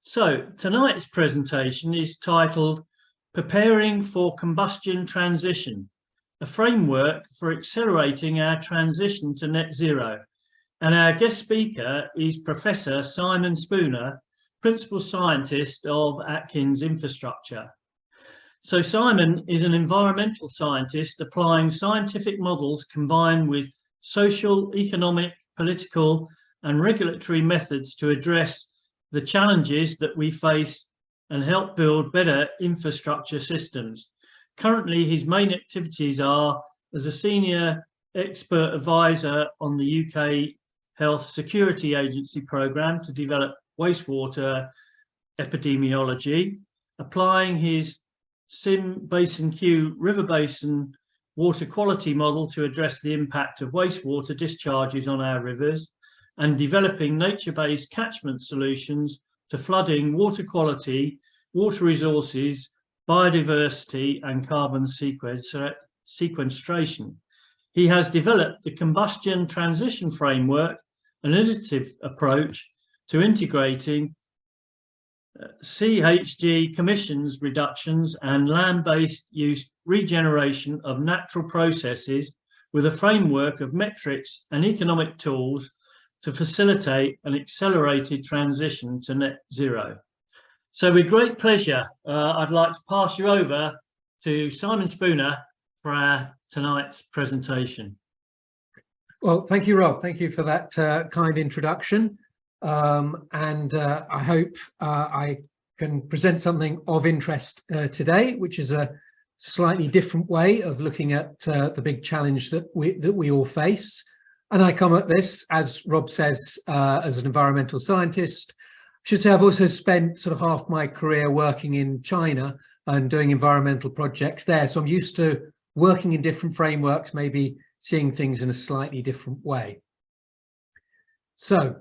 So tonight's presentation is titled Preparing for Combustion Transition, a framework for accelerating our transition to net zero. And our guest speaker is Professor Simon Spooner, Principal Scientist of Atkins Infrastructure. So Simon is an environmental scientist applying scientific models combined with social, economic, political and regulatory methods to address the challenges that we face and help build better infrastructure systems. Currently, his main activities are as a senior expert advisor on the UK Health Security Agency programme to develop wastewater epidemiology, applying his Sim Basin Q river basin water quality model to address the impact of wastewater discharges on our rivers, and developing nature-based catchment solutions to flooding, water quality, water resources, biodiversity and carbon sequestration. He has developed the Combustion Transition Framework, an innovative approach to integrating CHG emissions reductions and land-based use regeneration of natural processes with a framework of metrics and economic tools to facilitate an accelerated transition to net zero. So with great pleasure, I'd like to pass you over to Simon Spooner for our tonight's presentation. Well, thank you, Rob. Thank you for that kind introduction. I hope I can present something of interest today, which is a slightly different way of looking at the big challenge that we all face. And I come at this, as Rob says, as an environmental scientist. I should say I've also spent sort of half my career working in China and doing environmental projects there. So I'm used to working in different frameworks, maybe seeing things in a slightly different way. So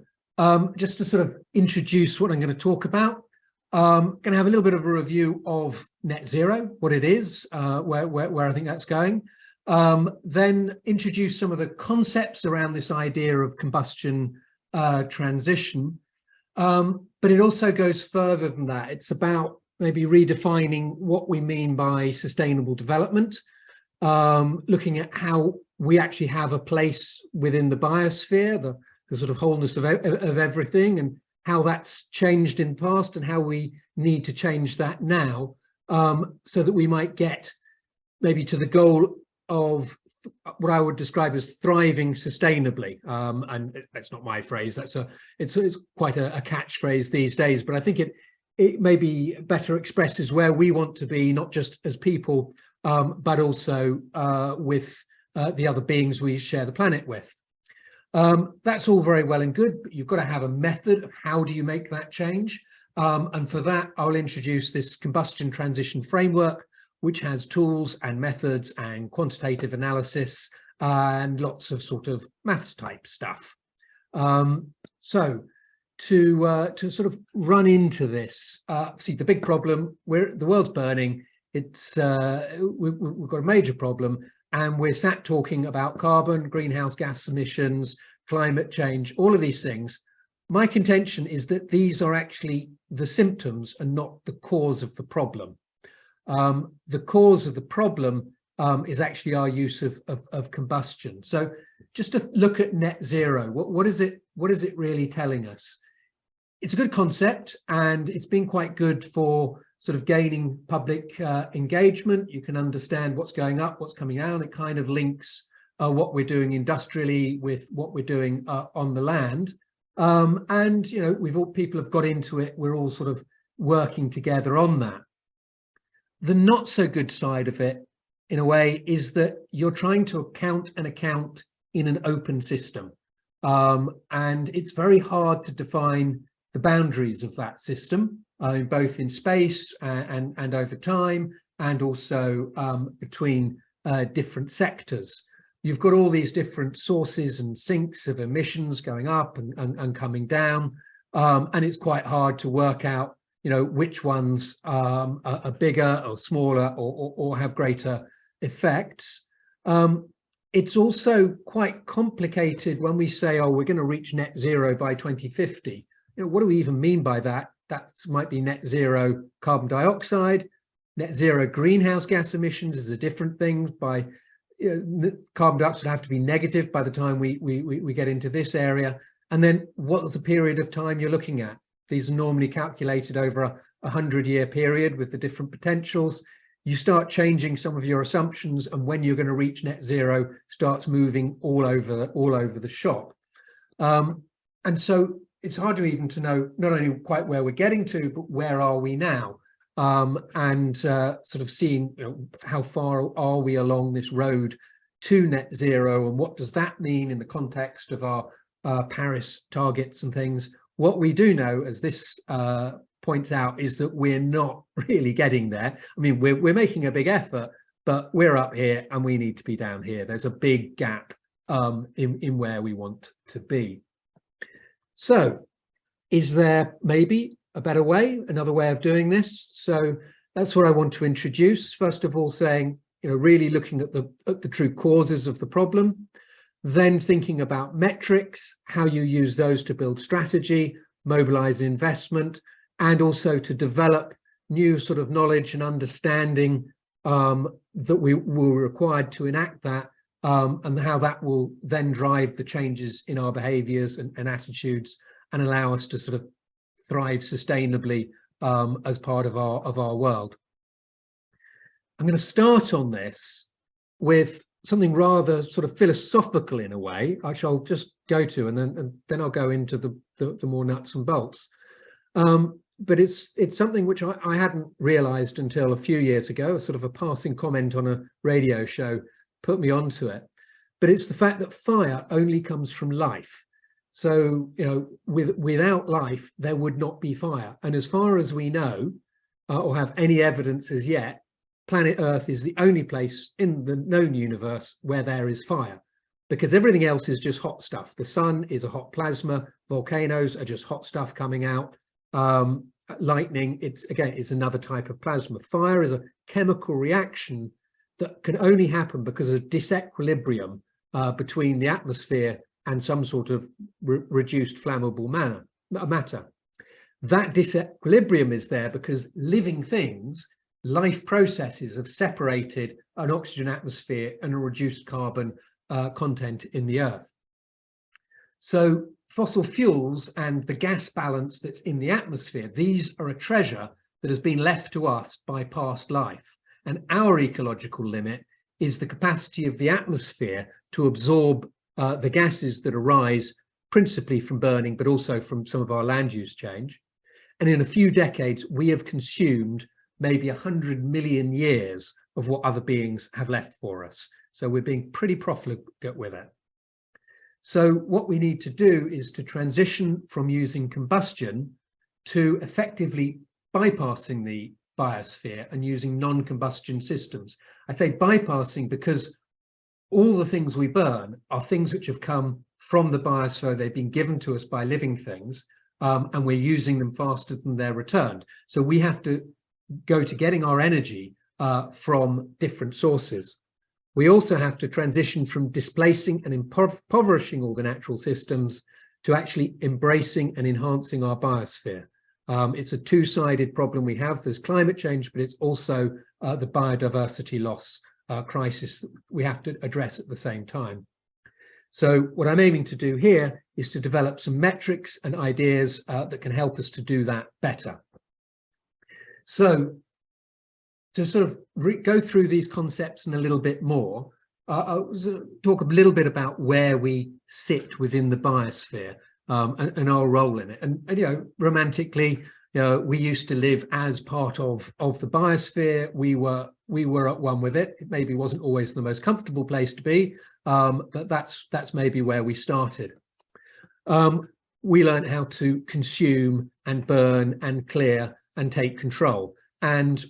just to sort of introduce what I'm going to talk about, I'm going to have a little bit of a review of net zero, what it is, where I think that's going. Then introduce some of the concepts around this idea of combustion transition. But it also goes further than that. It's about maybe redefining what we mean by sustainable development, looking at how we actually have a place within the biosphere, the sort of wholeness of everything, and how that's changed in the past and how we need to change that now, so that we might get maybe to the goal of what I would describe as thriving sustainably. And that's not my phrase, it's quite a catchphrase these days, but I think it maybe better expresses where we want to be, not just as people, but also with the other beings we share the planet with. That's all very well and good, but you've got to have a method of how do you make that change. And for that, I'll introduce this combustion transition framework, which has tools and methods and quantitative analysis and lots of sort of maths type stuff. So to sort of run into this, see the big problem, the world's burning. It's we've got a major problem, and we're sat talking about carbon, greenhouse gas emissions, climate change, all of these things. My contention is that these are actually the symptoms and not the cause of the problem. The cause of the problem is actually our use of combustion. So just to look at net zero, what is it really telling us? It's a good concept, and it's been quite good for sort of gaining public engagement. You can understand what's going up, what's coming down. It kind of links what we're doing industrially with what we're doing on the land. And you know, people have got into it. We're all sort of working together on that. The not so good side of it, in a way, is that you're trying to account in an open system. And it's very hard to define the boundaries of that system, both in space and over time, and also between different sectors. You've got all these different sources and sinks of emissions going up and coming down, and it's quite hard to work out, you know, which ones are bigger or smaller or have greater effects. It's also quite complicated when we say, oh, we're going to reach net zero by 2050. You know, what do we even mean by that? that might be net zero carbon dioxide. Net zero greenhouse gas emissions is a different thing. By carbon dioxide have to be negative by the time we get into this area. And then what's the period of time you're looking at? These are normally calculated over a 100-year period with the different potentials. You start changing some of your assumptions, and when you're going to reach net zero starts moving all over the shop. And so it's hard to even to know not only quite where we're getting to, but where are we now? And sort of seeing, how far are we along this road to net zero, and what does that mean in the context of our Paris targets and things. What we do know, as this points out, is that we're not really getting there. I mean, we're making a big effort, but we're up here and we need to be down here. There's a big gap in where we want to be. So is there maybe a better way, another way of doing this? So that's what I want to introduce. First of all, saying, really looking at the true causes of the problem, then thinking about metrics, how you use those to build strategy, mobilize investment, and also to develop new sort of knowledge and understanding that we were required to enact that, and how that will then drive the changes in our behaviors and attitudes and allow us to sort of thrive sustainably as part of our world. I'm going to start on this with something rather sort of philosophical in a way, which I'll just go to, and then I'll go into the more nuts and bolts. But it's something which I hadn't realized until a few years ago. Sort of a passing comment on a radio show put me onto it. But it's the fact that fire only comes from life. So, without life, there would not be fire. And as far as we know, or have any evidence as yet, planet Earth is the only place in the known universe where there is fire, because everything else is just hot stuff. The sun is a hot plasma. Volcanoes are just hot stuff coming out. Lightning, it's another type of plasma. Fire is a chemical reaction that can only happen because of disequilibrium between the atmosphere and some sort of reduced flammable matter. That disequilibrium is there because living things, life processes, have separated an oxygen atmosphere and a reduced carbon content in the earth. So fossil fuels and the gas balance that's in the atmosphere, these are a treasure that has been left to us by past life. And our ecological limit is the capacity of the atmosphere to absorb the gases that arise principally from burning, but also from some of our land use change. And in a few decades, we have consumed maybe 100 million years of what other beings have left for us. So we're being pretty profligate with it. So what we need to do is to transition from using combustion to effectively bypassing the biosphere and using non-combustion systems. I say bypassing because all the things we burn are things which have come from the biosphere. They've been given to us by living things, and we're using them faster than they're returned. So we have to go to getting our energy from different sources. We also have to transition from displacing and impoverishing all the natural systems to actually embracing and enhancing our biosphere. It's a two-sided problem we have. There's climate change, but it's also the biodiversity loss crisis that we have to address at the same time. So what I'm aiming to do here is to develop some metrics and ideas that can help us to do that better. So to sort of go through these concepts in a little bit more, I'll talk a little bit about where we sit within the biosphere and our role in it. And romantically, we used to live as part of the biosphere. We were at one with it. It maybe wasn't always the most comfortable place to be, but that's maybe where we started. We learned how to consume and burn and clear and take control. And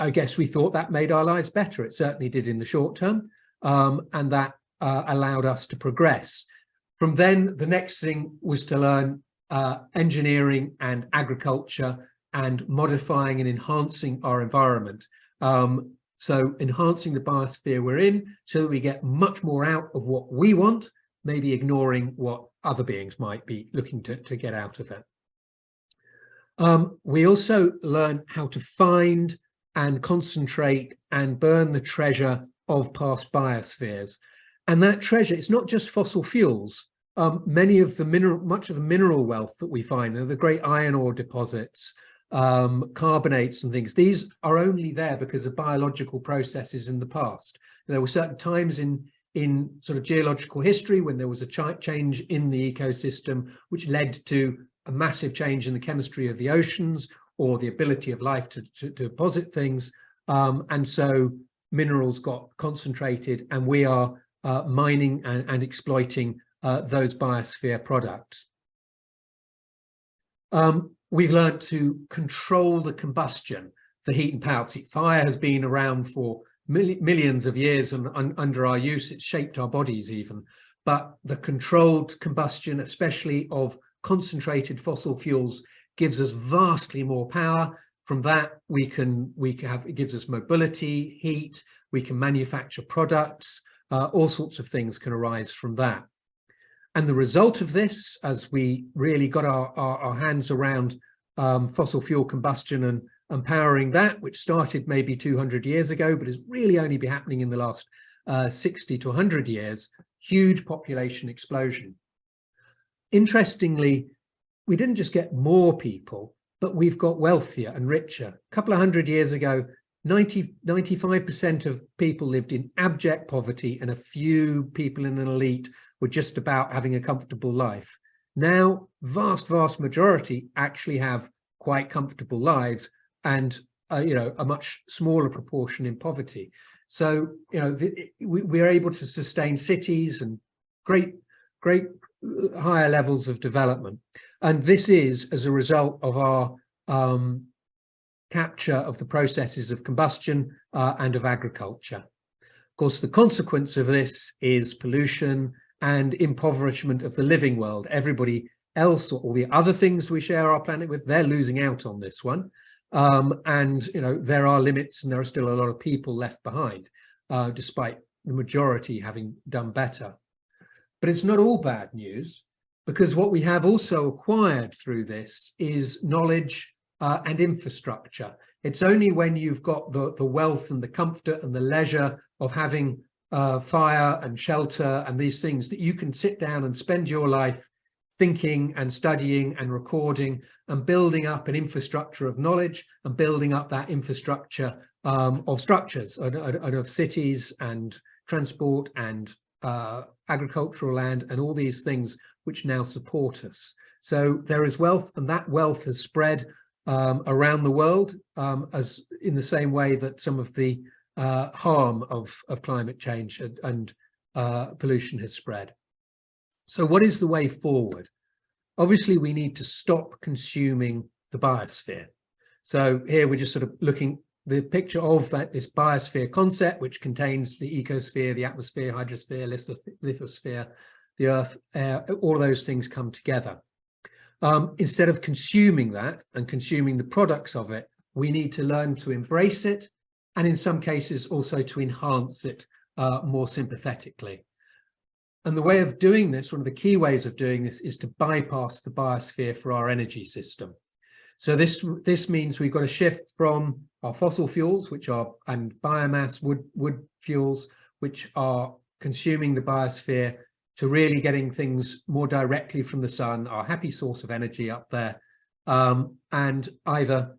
I guess we thought that made our lives better. It certainly did in the short term, and that allowed us to progress. From then, the next thing was to learn engineering and agriculture and modifying and enhancing our environment. So enhancing the biosphere we're in so that we get much more out of what we want, maybe ignoring what other beings might be looking to get out of it. We also learn how to find and concentrate and burn the treasure of past biospheres. And that treasure, it's not just fossil fuels. Much of the mineral wealth that we find, the great iron ore deposits, carbonates and things, these are only there because of biological processes in the past. There were certain times in sort of geological history when there was a change in the ecosystem, which led to a massive change in the chemistry of the oceans or the ability of life to deposit things. And so minerals got concentrated, and we are mining and exploiting those biosphere products. We've learned to control the combustion for heat and power. See, fire has been around for millions of years, and under our use, it's shaped our bodies even. But the controlled combustion, especially of concentrated fossil fuels, gives us vastly more power. From that, it gives us mobility, heat, we can manufacture products, all sorts of things can arise from that. And the result of this, as we really got our hands around fossil fuel combustion and powering that, which started maybe 200 years ago, but has really only been happening in the last 60 to 100 years, huge population explosion. Interestingly, we didn't just get more people, but we've got wealthier and richer. A couple of hundred years ago, 95% of people lived in abject poverty, and a few people in an elite were just about having a comfortable life. Now, vast majority actually have quite comfortable lives, and a much smaller proportion in poverty. So, we're able to sustain cities and great higher levels of development. And this is as a result of our capture of the processes of combustion and of agriculture. Of course, the consequence of this is pollution and impoverishment of the living world. Everybody else, or all the other things we share our planet with, they're losing out on this one. And there are limits, and there are still a lot of people left behind, despite the majority having done better. But it's not all bad news, because what we have also acquired through this is knowledge and infrastructure. It's only when you've got the wealth and the comfort and the leisure of having fire and shelter and these things that you can sit down and spend your life thinking and studying and recording and building up an infrastructure of knowledge and building up that infrastructure of structures and of cities and transport and agricultural land and all these things which now support us. So there is wealth, and that wealth has spread around the world, as in the same way that some of the harm of climate change and pollution has spread. So what is the way forward? Obviously, we need to stop consuming the biosphere. So here we're just sort of looking the picture of this biosphere concept, which contains the ecosphere, the atmosphere, hydrosphere, lithosphere, the earth, air, all of those things come together. Instead of consuming that and consuming the products of it, we need to learn to embrace it, and in some cases also to enhance it more sympathetically. And the way of doing this, one of the key ways of doing this, is to bypass the biosphere for our energy system. So this means we've got to shift from our fossil fuels, and biomass, wood fuels, which are consuming the biosphere, to really getting things more directly from the sun, our happy source of energy up there, and either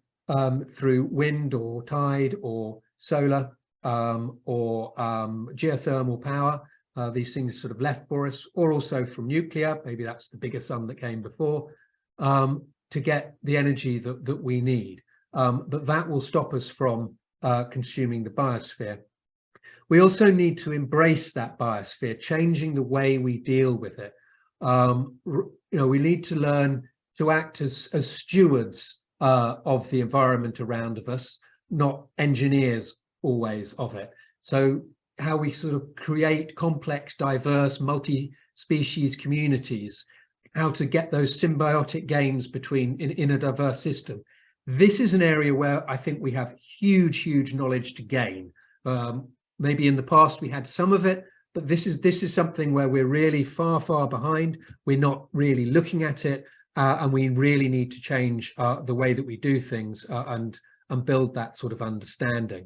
through wind or tide or solar or geothermal power, these things sort of left for us, or also from nuclear, maybe that's the bigger sun that came before, to get the energy that we need. But that will stop us from consuming the biosphere. We also need to embrace that biosphere, changing the way we deal with it. We need to learn to act as stewards of the environment around us, not engineers always of it. So how we sort of create complex, diverse, multi-species communities, how to get those symbiotic gains in a diverse system. This is an area where I think we have huge knowledge to gain. Maybe in the past we had some of it, but this is something where we're really far behind. We're not really looking at it. and we really need to change the way that we do things and build that sort of understanding.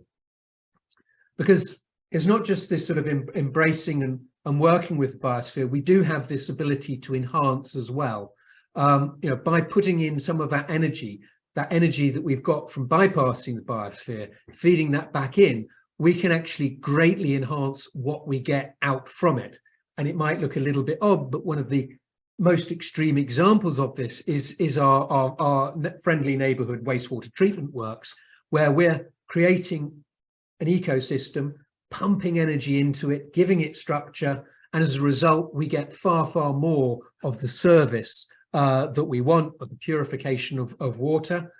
Because it's not just this sort of embracing and working with the biosphere, we do have this ability to enhance as well. By putting in some of that energy that we've got from bypassing the biosphere, feeding that back in, we can actually greatly enhance what we get out from it. And it might look a little bit odd, but one of the most extreme examples of this is our friendly neighborhood wastewater treatment works, where we're creating an ecosystem, pumping energy into it, giving it structure, and as a result, we get far, far more of the service that we want, of the purification of water.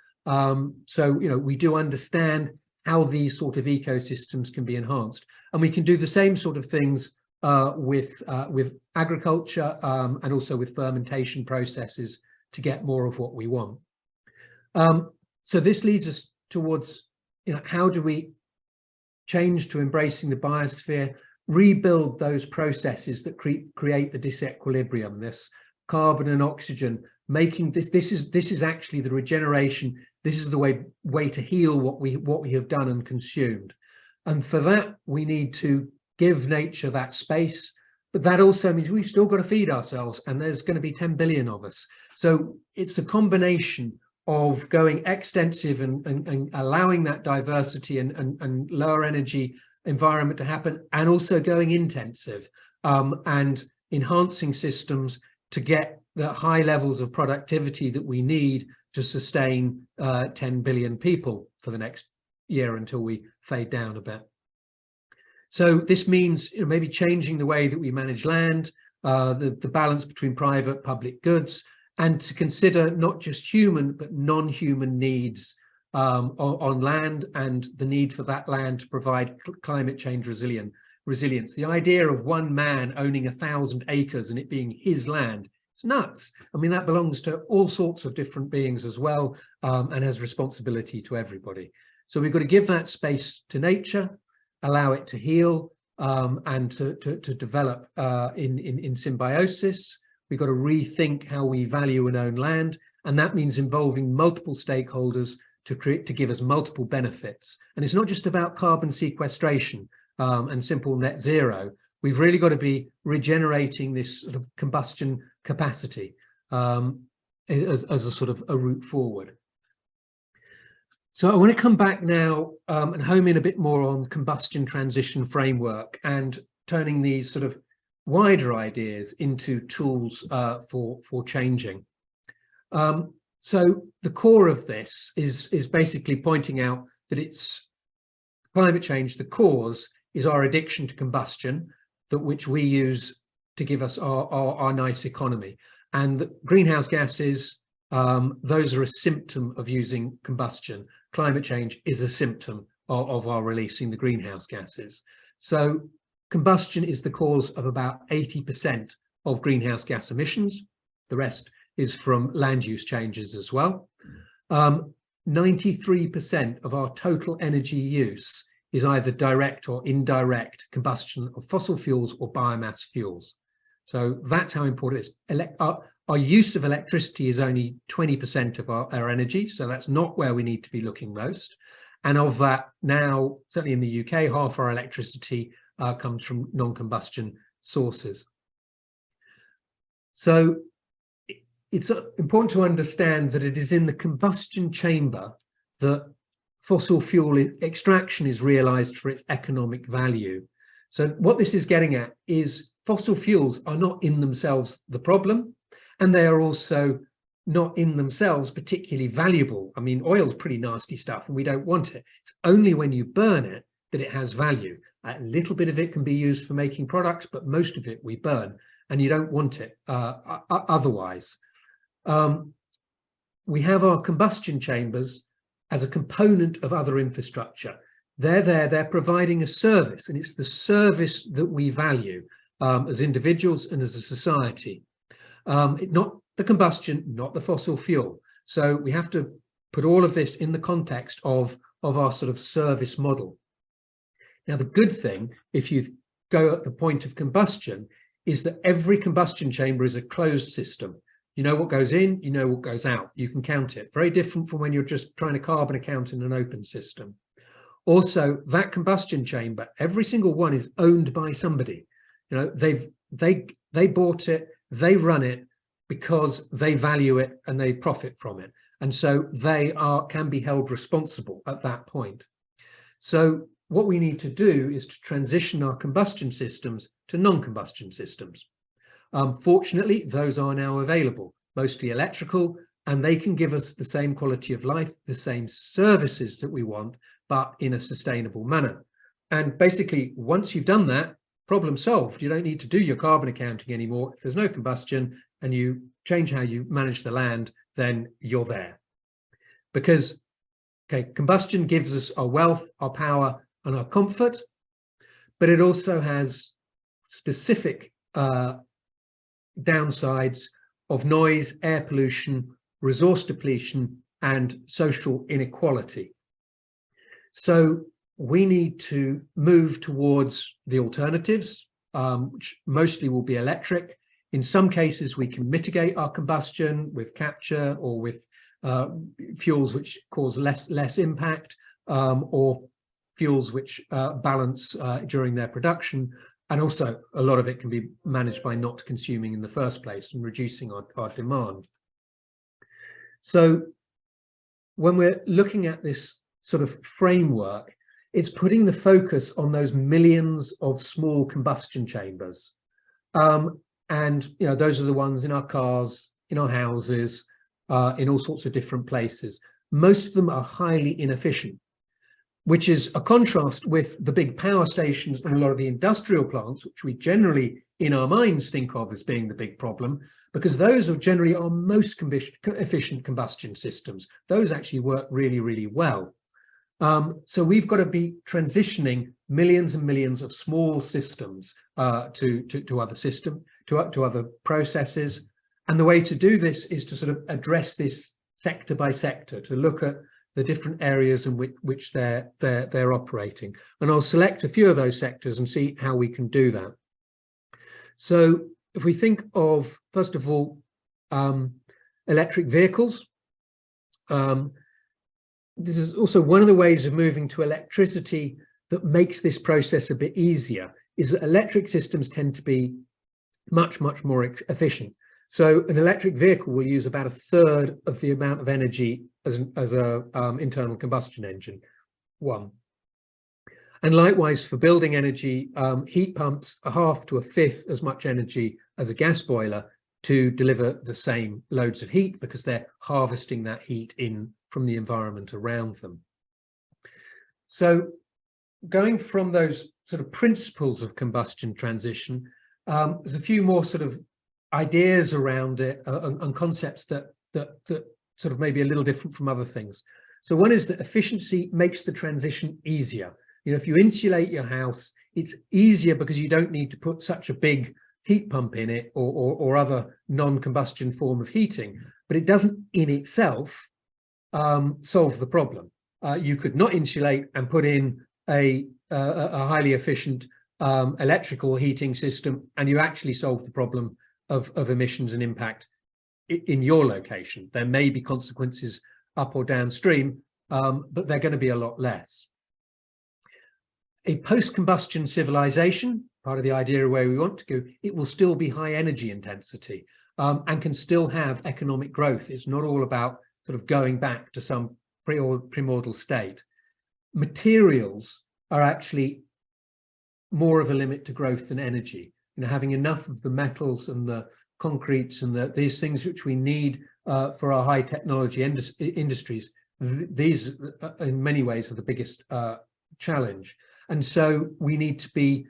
So, we do understand how these sort of ecosystems can be enhanced, and we can do the same sort of things with agriculture and also with fermentation processes to get more of what we want. So this leads us towards, how do we change to embracing the biosphere, rebuild those processes that create the disequilibrium, this carbon and oxygen, making this is actually the regeneration. This is the way to heal what we have done and consumed. And for that, we need to give nature that space, but that also means we've still got to feed ourselves, and there's going to be 10 billion of us. So it's a combination of going extensive and allowing that diversity and lower energy environment to happen, and also going intensive and enhancing systems to get the high levels of productivity that we need to sustain 10 billion people for the next year until we fade down a bit. So this means maybe changing the way that we manage land, the balance between private, public goods, and to consider not just human but non-human needs on land, and the need for that land to provide climate change resilience. The idea of one man owning 1,000 acres and it being his land, it's nuts. I mean, that belongs to all sorts of different beings as well, and has responsibility to everybody. So we've got to give that space to nature, allow it to heal and to develop in symbiosis. We've got to rethink how we value and own land, and that means involving multiple stakeholders to give us multiple benefits. And it's not just about carbon sequestration and simple net zero. We've really got to be regenerating this sort of combustion capacity as a sort of a route forward. So I want to come back now and home in a bit more on combustion transition framework and turning these sort of wider ideas into tools for changing. So the core of this is basically pointing out that it's climate change. The cause is our addiction to combustion, which we use to give us our nice economy. And the greenhouse gases, those are a symptom of using combustion. Climate change is a symptom of our releasing the greenhouse gases. So combustion is the cause of about 80% of greenhouse gas emissions. The rest is from land use changes as well. 93% of our total energy use is either direct or indirect combustion of fossil fuels or biomass fuels. So that's how important it is. Our use of electricity is only 20% of our energy, so that's not where we need to be looking most. And of that now, certainly in the UK, half our electricity comes from non-combustion sources. So it's important to understand that it is in the combustion chamber that fossil fuel extraction is realized for its economic value. So what this is getting at is fossil fuels are not in themselves the problem, and they are also not in themselves particularly valuable. I mean, oil's pretty nasty stuff and we don't want it. It's only when you burn it that it has value. A little bit of it can be used for making products, but most of it we burn, and you don't want it otherwise. We have our combustion chambers as a component of other infrastructure. They're providing a service, and it's the service that we value as individuals and as a society. Not the combustion, not the fossil fuel. So we have to put all of this in the context of our sort of service model. Now, the good thing, if you go at the point of combustion, is that every combustion chamber is a closed system. You know what goes in, you know what goes out. You can count it. Very different from when you're just trying to carbon account in an open system. Also, that combustion chamber, every single one is owned by somebody. You know, they bought it, they run it because they value it and they profit from it. And so they can be held responsible at that point. So what we need to do is to transition our combustion systems to non-combustion systems. Fortunately, those are now available, mostly electrical, and they can give us the same quality of life, the same services that we want, but in a sustainable manner. And basically, once you've done that, problem solved. You don't need to do your carbon accounting anymore. If there's no combustion and you change how you manage the land, then you're there. Because, okay, combustion gives us our wealth, our power, and our comfort, but it also has specific downsides of noise, air pollution, resource depletion, and social inequality. So we need to move towards the alternatives, which mostly will be electric. In some cases, we can mitigate our combustion with capture or with fuels which cause less impact, or fuels which balance during their production. And also, a lot of it can be managed by not consuming in the first place and reducing our demand. So when we're looking at this sort of framework, it's putting the focus on those millions of small combustion chambers. And, you know, those are the ones in our cars, in our houses, in all sorts of different places. Most of them are highly inefficient, which is a contrast with the big power stations and a lot of the industrial plants, which we generally in our minds think of as being the big problem, because those are generally our most efficient combustion systems. Those actually work really, really well. So we've got to be transitioning millions and millions of small systems to other processes. And the way to do this is to sort of address this sector by sector, to look at the different areas in which they're operating. And I'll select a few of those sectors and see how we can do that. So if we think of, first of all, electric vehicles, this is also one of the ways of moving to electricity that makes this process a bit easier, is that electric systems tend to be much, much more efficient. So an electric vehicle will use about 1/3 of the amount of energy as an internal combustion engine, one. And likewise for building energy, heat pumps are 1/2 to 1/5 as much energy as a gas boiler to deliver the same loads of heat, because they're harvesting that heat in from the environment around them. So going from those sort of principles of combustion transition, there's a few more sort of ideas around it and concepts that sort of maybe a little different from other things. So one is that efficiency makes the transition easier. You know, if you insulate your house, it's easier because you don't need to put such a big heat pump in it or other non-combustion form of heating, but it doesn't in itself solve the problem. You could not insulate and put in a highly efficient electrical heating system, and you actually solve the problem of emissions and impact in your location. There may be consequences up or downstream, but they're going to be a lot less. A post-combustion civilization, part of the idea of where we want to go, it will still be high energy intensity and can still have economic growth. It's not all about sort of going back to some primordial state. Materials are actually more of a limit to growth than energy. You know, having enough of the metals and the concretes and these things which we need for our high technology industries, these in many ways are the biggest challenge. And so we need to be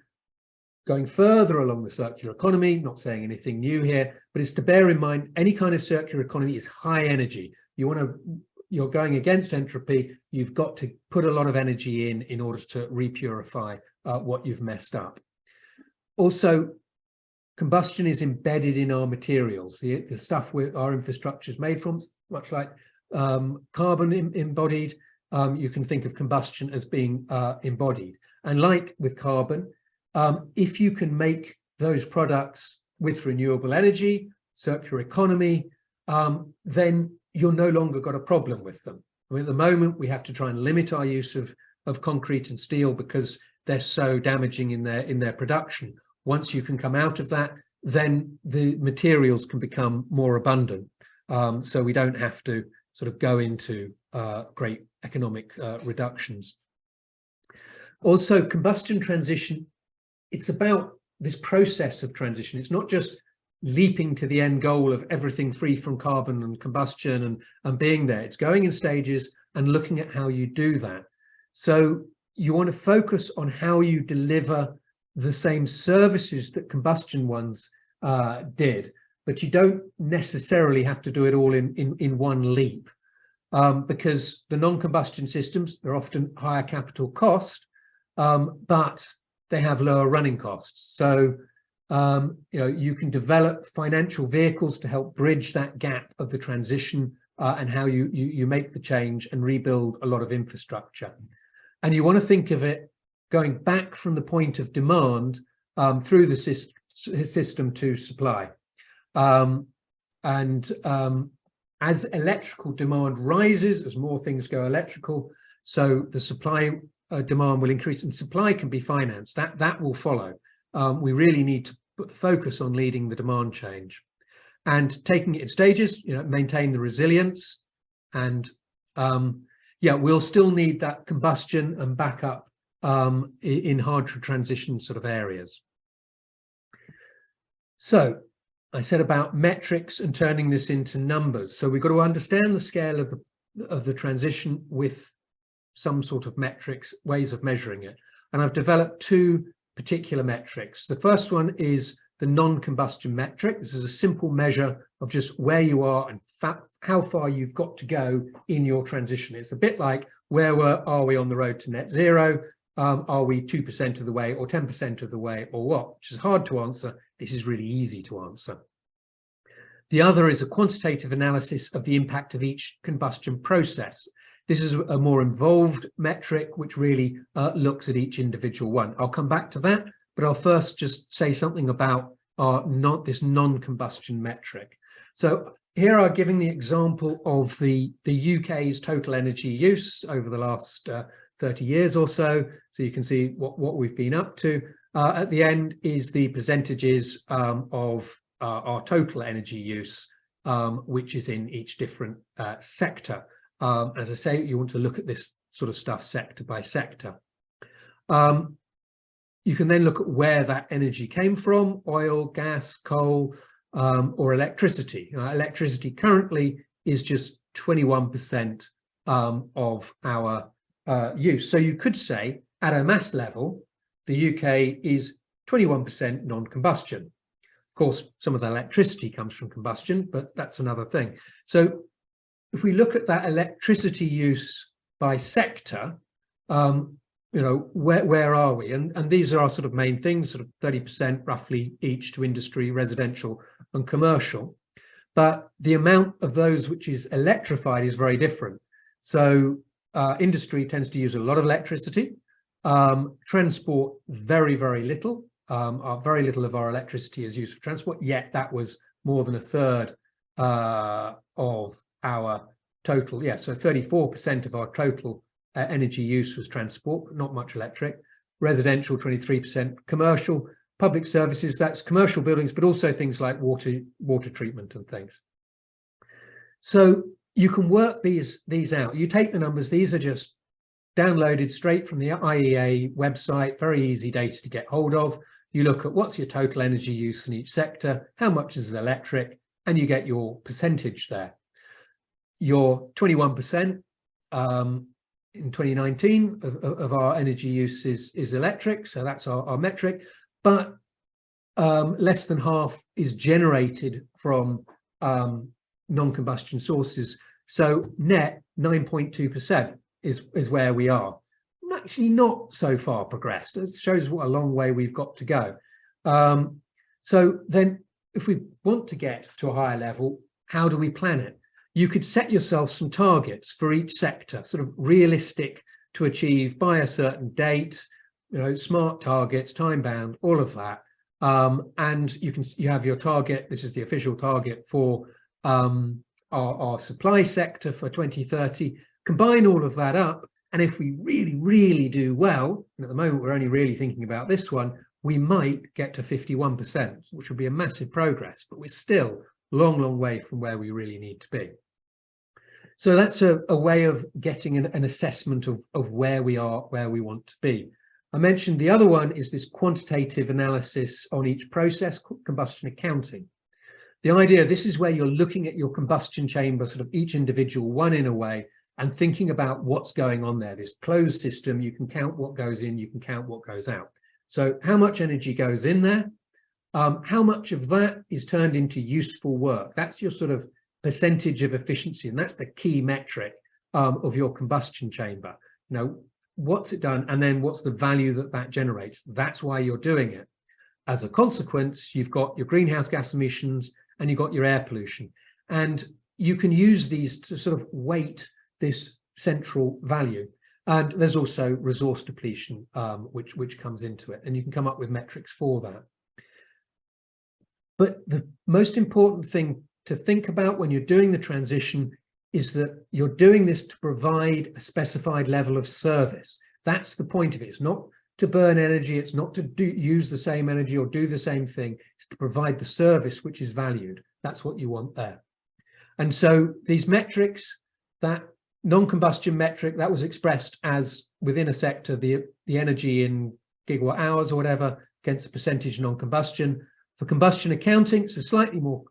going further along the circular economy, not saying anything new here, but it's to bear in mind any kind of circular economy is high energy. You're going against entropy. You've got to put a lot of energy in order to repurify what you've messed up. Also, combustion is embedded in our materials. The stuff our infrastructure is made from, much like carbon embodied, you can think of combustion as being embodied. And like with carbon, if you can make those products with renewable energy, circular economy, then you're no longer got a problem with them. I mean, at the moment, we have to try and limit our use of concrete and steel because they're so damaging in their production. Once you can come out of that, then the materials can become more abundant. So we don't have to sort of go into great economic reductions. Also, combustion transition, it's about this process of transition. It's not just leaping to the end goal of everything free from carbon and combustion and being there. It's going in stages and looking at how you do that. So you want to focus on how you deliver the same services that combustion ones did, but you don't necessarily have to do it all in one leap, because the non-combustion systems, they're often higher capital cost, but they have lower running costs. So you can develop financial vehicles to help bridge that gap of the transition and how you make the change and rebuild a lot of infrastructure. And you want to think of it going back from the point of demand through the system to supply. As electrical demand rises, as more things go electrical, so the supply demand will increase, and supply can be financed. That will follow. We really need to put the focus on leading the demand change and taking it in stages, maintain the resilience. And we'll still need that combustion and backup in hard to transition sort of areas. So I said about metrics and turning this into numbers. So we've got to understand the scale of the transition with some sort of metrics, ways of measuring it. And I've developed two particular metrics. The first one is the non-combustion metric. This is a simple measure of just where you are and how far you've got to go in your transition. It's a bit like are we on the road to net zero? Are we 2% of the way or 10% of the way or what? Which is hard to answer. This is really easy to answer. The other is a quantitative analysis of the impact of each combustion process. This is a more involved metric which really looks at each individual one. I'll come back to that, but I'll first just say something about this non-combustion metric. So here I'm giving the example of the UK's total energy use over the last 30 years or so. So you can see what we've been up to. At the end is the percentages of our total energy use, which is in each different sector. As I say, you want to look at this sort of stuff sector by sector. You can then look at where that energy came from: oil, gas, coal, or electricity. Electricity currently is just 21% of our use. So you could say at a mass level, the UK is 21% non-combustion. Of course, some of the electricity comes from combustion, but that's another thing. So if we look at that electricity use by sector, where are we? And these are our sort of main things, sort of 30% roughly each to industry, residential and commercial. But the amount of those which is electrified is very different. So industry tends to use a lot of electricity. Transport, very, very little. Very little of our electricity is used for transport, yet that was more than a third of our total. Yeah, so 34% of our total energy use was transport, but not much electric. Residential, 23%. Commercial, public services, that's commercial buildings, but also things like water treatment and things. So you can work these out. You take the numbers, these are just downloaded straight from the IEA website, very easy data to get hold of. You look at what's your total energy use in each sector, how much is electric, and you get your percentage there. Your 21% in 2019 of our energy use is electric, so that's our metric, but less than half is generated from non-combustion sources. So net 9.2% is where we are. Actually not so far progressed. It shows what a long way we've got to go. So then if we want to get to a higher level, how do we plan it? You could set yourself some targets for each sector, sort of realistic to achieve by a certain date, smart targets, time bound, all of that. And you have your target. This is the official target for our supply sector for 2030. Combine all of that up, and if we really, really do well, and at the moment we're only really thinking about this one, we might get to 51%, which would be a massive progress, but we're still a long, long way from where we really need to be. So that's a way of getting an assessment of where we are, where we want to be. I mentioned the other one is this quantitative analysis on each process, combustion accounting. The idea, this is where you're looking at your combustion chamber, sort of each individual one in a way, and thinking about what's going on there. This closed system, you can count what goes in, you can count what goes out. So how much energy goes in there? How much of that is turned into useful work? That's your sort of percentage of efficiency, and that's the key metric of your combustion chamber. You know, what's it done, and then what's the value that that generates? That's why you're doing it. As a consequence, you've got your greenhouse gas emissions and you've got your air pollution, and you can use these to sort of weight this central value. And there's also resource depletion, which comes into it, and you can come up with metrics for that. But the most important thing to think about when you're doing the transition is that you're doing this to provide a specified level of service. That's the point of it. It's not to burn energy, it's not to use the same energy or do the same thing, it's to provide the service which is valued. That's what you want there. And so these metrics, that non-combustion metric, that was expressed as within a sector, the energy in gigawatt hours or whatever against the percentage non-combustion. For combustion accounting, it's slightly more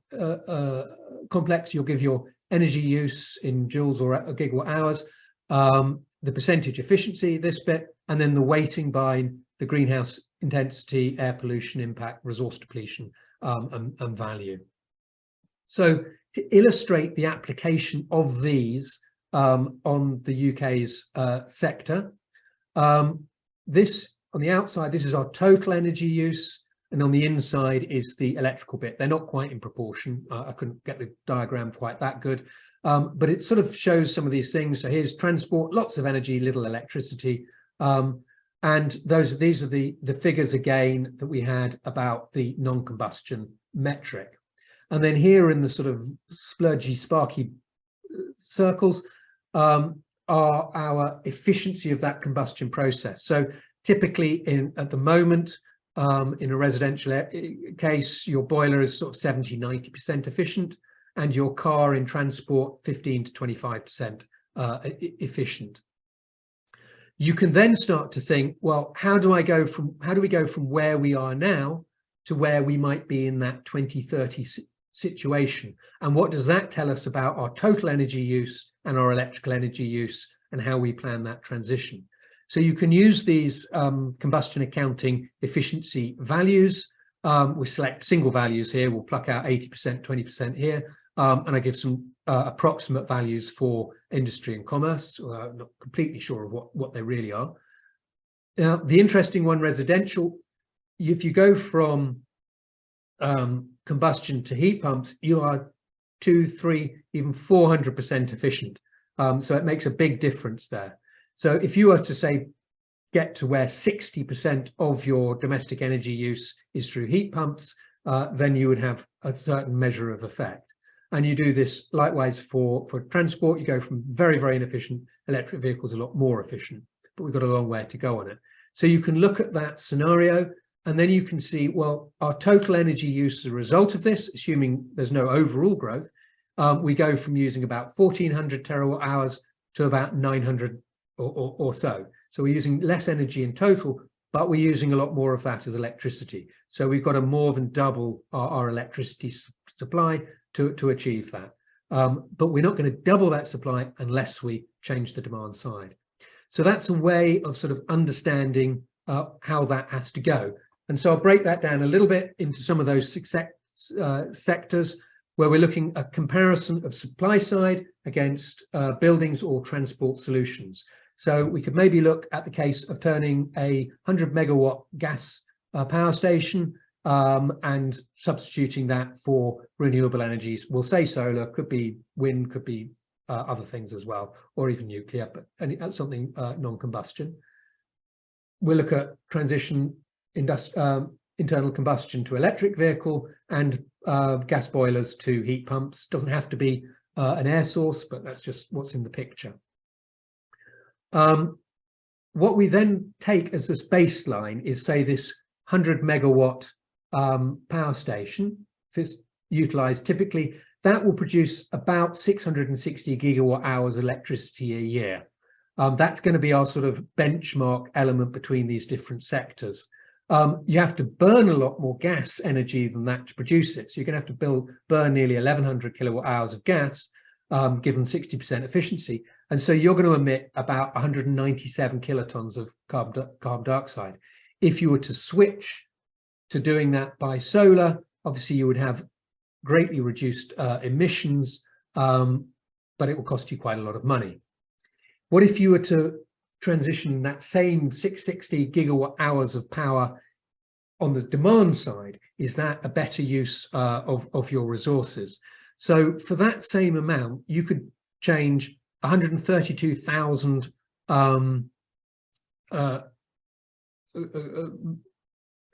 complex. You'll give your energy use in joules or gigawatt hours, the percentage efficiency, this bit, and then the weighting by the greenhouse intensity, air pollution impact, resource depletion, and value. So to illustrate the application of these on the UK's sector, this on the outside, this is our total energy use, and on the inside is the electrical bit. They're not quite in proportion. I couldn't get the diagram quite that good, but it sort of shows some of these things. So here's transport, lots of energy, little electricity. And these are the figures again that we had about the non-combustion metric. And then here in the sort of splurgy, sparky circles are our efficiency of that combustion process. So typically at the moment, in a residential case, your boiler is sort of 70–90% efficient, and your car in transport 15 to 25% efficient. You can then start to think, well, how do we go from where we are now to where we might be in that 2030 situation? And what does that tell us about our total energy use and our electrical energy use and how we plan that transition? So you can use these combustion accounting efficiency values. We select single values here. We'll pluck out 80%, 20% here. And I give some approximate values for industry and commerce. I'm not completely sure of what they really are. Now, the interesting one, residential, if you go from combustion to heat pumps, you are 200, 300, even 400% efficient. So it makes a big difference there. So if you were to say, get to where 60% of your domestic energy use is through heat pumps, then you would have a certain measure of effect. And you do this likewise for transport. You go from very, very inefficient electric vehicles, a lot more efficient, but we've got a long way to go on it. So you can look at that scenario, and then you can see, well, our total energy use as a result of this, assuming there's no overall growth, we go from using about 1,400 terawatt hours to about 900 or so. So we're using less energy in total, but we're using a lot more of that as electricity. So we've got to more than double our electricity supply to achieve that. But we're not going to double that supply unless we change the demand side. So that's a way of sort of understanding how that has to go. And so I'll break that down a little bit into some of those sectors where we're looking at comparison of supply side against buildings or transport solutions. So we could maybe look at the case of turning a 100 megawatt gas power station and substituting that for renewable energies. We'll say solar, could be wind, could be other things as well, or even nuclear, but something non-combustion. We'll look at transition internal combustion to electric vehicle, and gas boilers to heat pumps. Doesn't have to be an air source, but that's just what's in the picture. What we then take as this baseline is, say, this 100 megawatt power station. If it's utilized typically, that will produce about 660 gigawatt hours electricity a year. That's going to be our sort of benchmark element between these different sectors. You have to burn a lot more gas energy than that to produce it. So you're going to have to burn nearly 1,100 kilowatt hours of gas, given 60% efficiency. And so you're going to emit about 197 kilotons of carbon dioxide. If you were to switch to doing that by solar, obviously you would have greatly reduced emissions, but it will cost you quite a lot of money. What if you were to transition that same 660 gigawatt hours of power on the demand side? Is that a better use of your resources? So for that same amount, you could change 132,000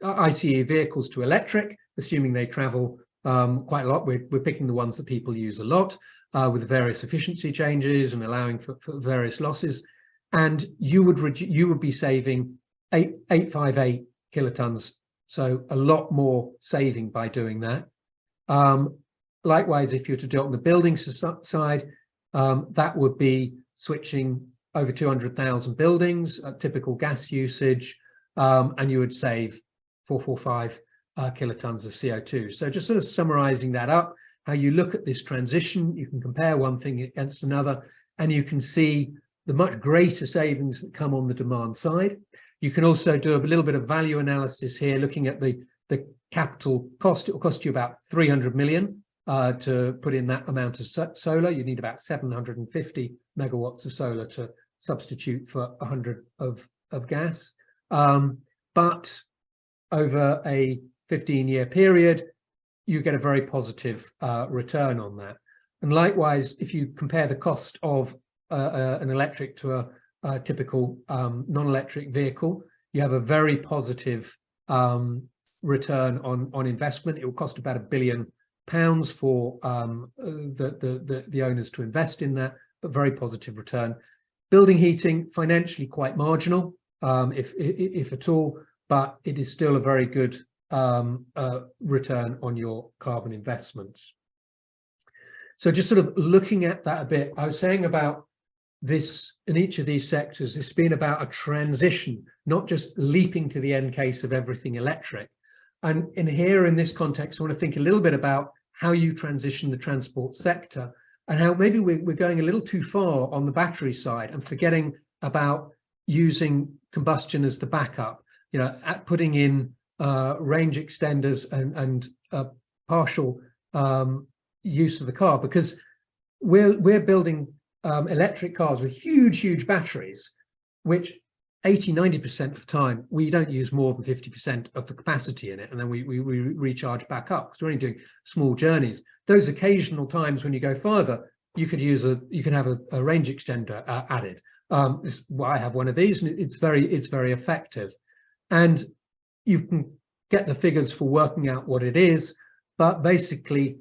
ICE vehicles to electric, assuming they travel quite a lot. We're picking the ones that people use a lot, with various efficiency changes and allowing for various losses. And you would be saving 858 kilotons, so a lot more saving by doing that. Likewise, if you were to do it on the building side, that would be switching over 200,000 buildings at typical gas usage, and you would save 445 kilotons of CO2. So just sort of summarizing that up, how you look at this transition, you can compare one thing against another, and you can see the much greater savings that come on the demand side. You can also do a little bit of value analysis here, looking at the capital cost. It will cost you about 300 million to put in that amount of solar. You need about 750 megawatts of solar to substitute for 100 of gas. But over a 15-year period, you get a very positive return on that. And likewise, if you compare the cost of an electric to a typical non-electric vehicle, you have a very positive return on investment. It will cost about £1 billion for the owners to invest in that, but very positive return. Building heating, financially quite marginal, if at all, but it is still a very good return on your carbon investments. So just sort of looking at that a bit, I was saying about this in each of these sectors, it's been about a transition, not just leaping to the end case of everything electric. And here in this context, I want to think a little bit about how you transition the transport sector, and how maybe we're going a little too far on the battery side and forgetting about using combustion as the backup, at putting in range extenders and partial use of the car, because we're building electric cars with huge batteries, which 80–90% of the time we don't use more than 50% of the capacity in it, and then we recharge back up because we're only doing small journeys. Those occasional times when you go farther, you can have a range extender added. I have one of these, and it's very effective, and you can get the figures for working out what it is. But basically,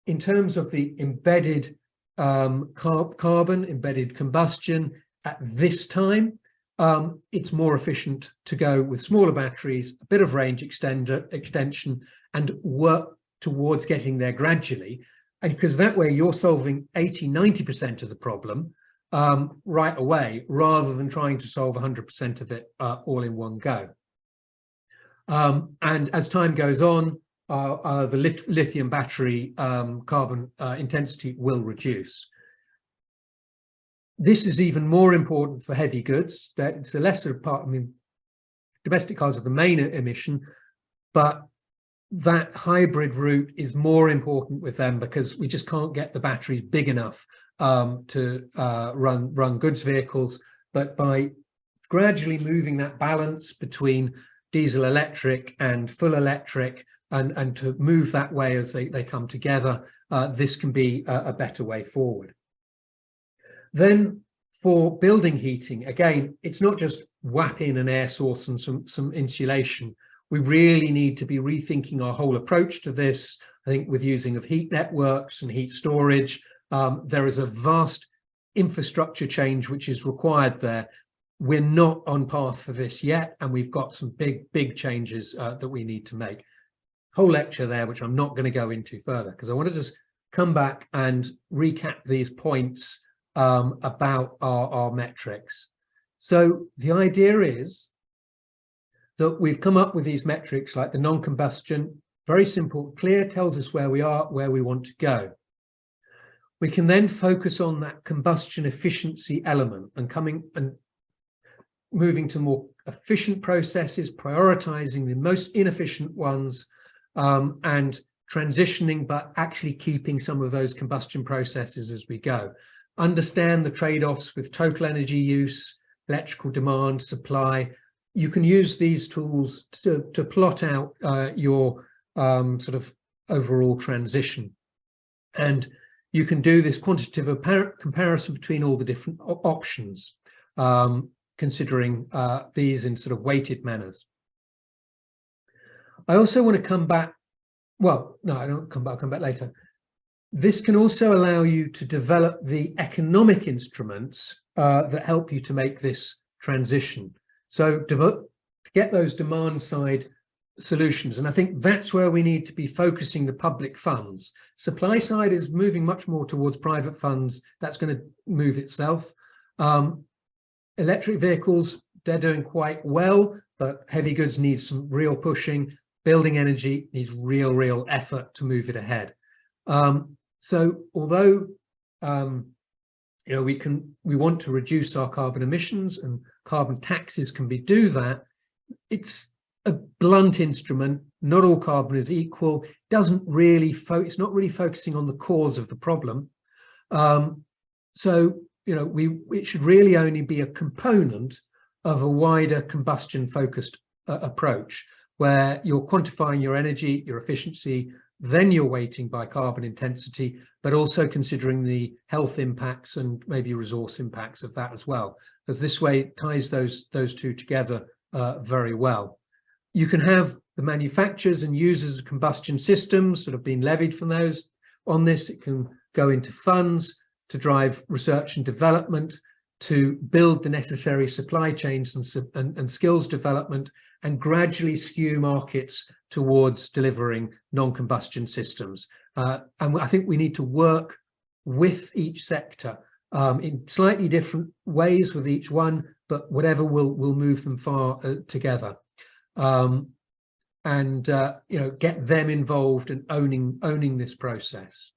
in terms of the embedded carbon, embedded combustion at this time, it's more efficient to go with smaller batteries, a bit of range extension, and work towards getting there gradually. And because that way you're solving 80–90% of the problem right away, rather than trying to solve 100% of it all in one go. And as time goes on, the lithium battery carbon intensity will reduce. This is even more important for heavy goods. It's the lesser part. I mean, domestic cars are the main emission, but that hybrid route is more important with them, because we just can't get the batteries big enough to run goods vehicles. But by gradually moving that balance between diesel electric and full electric, and to move that way as they come together, this can be a better way forward. Then for building heating, again, it's not just whap in an air source and some insulation. we really need to be rethinking our whole approach to this. I think with using of heat networks and heat storage, there is a vast infrastructure change which is required there. We're not on path for this yet, and we've got some big changes that we need to make. Whole lecture there, which I'm not going to go into further, because I want to just come back and recap these points about our metrics. So the idea is that we've come up with these metrics like the non-combustion, very simple, clear, tells us where we are, where we want to go. We can then focus on that combustion efficiency element and moving to more efficient processes, prioritizing the most inefficient ones, and transitioning, but actually keeping some of those combustion processes as we go. Understand the trade-offs with total energy use, electrical demand, supply. You can use these tools to plot out your sort of overall transition. And you can do this quantitative comparison between all the different options, considering these in sort of weighted manners. I also want to come back, well, no, I don't come back, I'll come back later. This can also allow you to develop the economic instruments that help you to make this transition. So to get those demand side solutions, and I think that's where we need to be focusing the public funds. Supply side is moving much more towards private funds. That's going to move itself. Electric vehicles, they're doing quite well, but heavy goods needs some real pushing. Building energy needs real effort to move it ahead. So although you know, we want to reduce our carbon emissions, and carbon taxes can do that, it's a blunt instrument. Not all carbon is equal. Doesn't really it's not really focusing on the cause of the problem. So you know, it should really only be a component of a wider combustion focused approach, where you're quantifying your energy, your efficiency, then you're weighting by carbon intensity, but also considering the health impacts and maybe resource impacts of that as well, because this way it ties those two together very well. You can have the manufacturers and users of combustion systems sort of being levied from those on this. It can go into funds to drive research and development, to build the necessary supply chains and skills development, and gradually skew markets towards delivering non-combustion systems. And I think we need to work with each sector in slightly different ways with each one, but whatever will move them far together. And you know, get them involved and owning this process.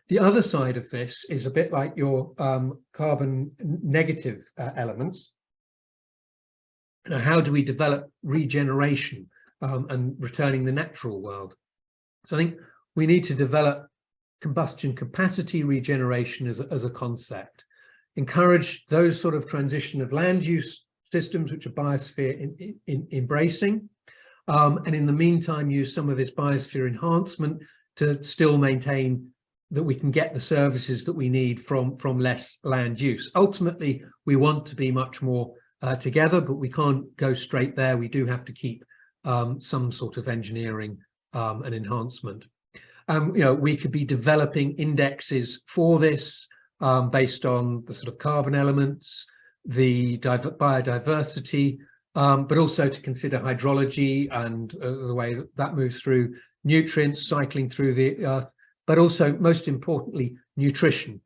The other side of this is a bit like your carbon negative elements. Now, how do we develop regeneration and returning the natural world? So I think we need to develop combustion capacity regeneration as a concept. Encourage those sort of transition of land use systems which are biosphere embracing, and in the meantime use some of this biosphere enhancement to still maintain that we can get the services that we need from less land use. Ultimately, we want to be much more together, but we can't go straight there. We do have to keep some sort of engineering and enhancement. You know, we could be developing indexes for this based on the sort of carbon elements, the biodiversity, but also to consider hydrology and the way that moves through nutrients cycling through the earth, but also, most importantly, nutrition.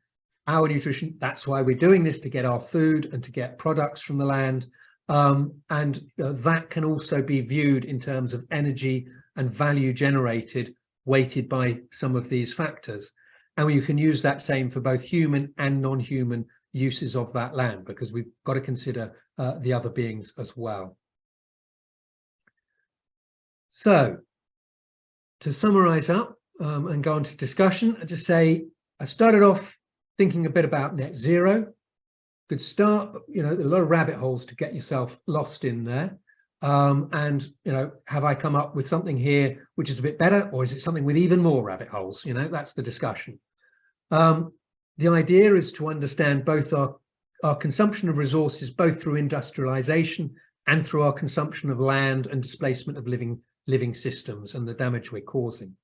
Our nutrition, that's why we're doing this, to get our food and to get products from the land. And that can also be viewed in terms of energy and value generated, weighted by some of these factors. And you can use that same for both human and non-human uses of that land, because we've got to consider the other beings as well. So, to summarize up and go on to discussion, I just say I started off thinking a bit about net zero. Good start, but you know, a lot of rabbit holes to get yourself lost in there. And you know, have I come up with something here which is a bit better, or is it something with even more rabbit holes? You know, that's the discussion. The idea is to understand both our consumption of resources, both through industrialization and through our consumption of land and displacement of living systems and the damage we're causing.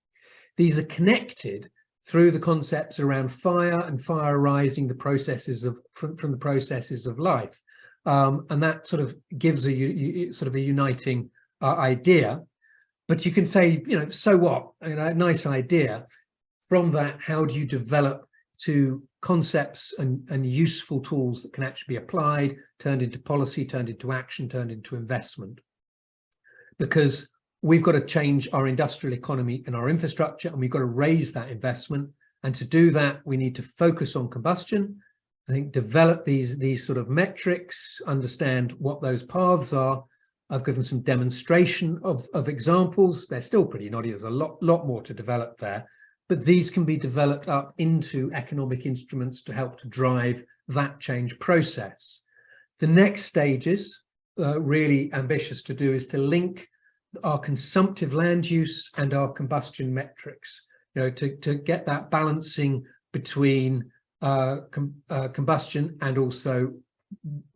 These are connected through the concepts around fire and fire arising the processes of from the processes of life, and that sort of gives a sort of a uniting idea. But you can say, you know, so what? You know, a nice idea. From that, how do you develop to concepts and useful tools that can actually be applied, turned into policy, turned into action, turned into investment? Because we've got to change our industrial economy and our infrastructure, and we've got to raise that investment. And to do that, we need to focus on combustion. I think develop these sort of metrics, understand what those paths are. I've given some demonstration of examples. They're still pretty noddy. There's a lot more to develop there, but these can be developed up into economic instruments to help to drive that change process. The next stages, really ambitious to do, is to link our consumptive land use and our combustion metrics, you know, to get that balancing between combustion and also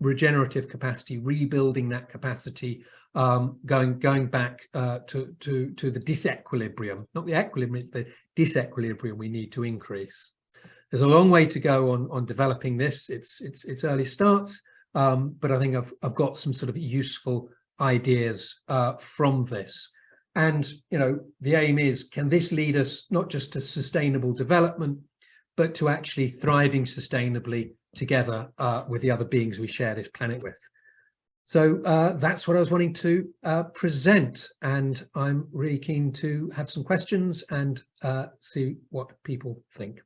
regenerative capacity, rebuilding that capacity, going back to the disequilibrium, not the equilibrium, it's the disequilibrium we need to increase. There's a long way to go on developing this. It's early starts, but I think I've got some sort of useful ideas from this. And, you know, the aim is, can this lead us not just to sustainable development, but to actually thriving sustainably together with the other beings we share this planet with? So that's what I was wanting to present, and I'm really keen to have some questions and see what people think.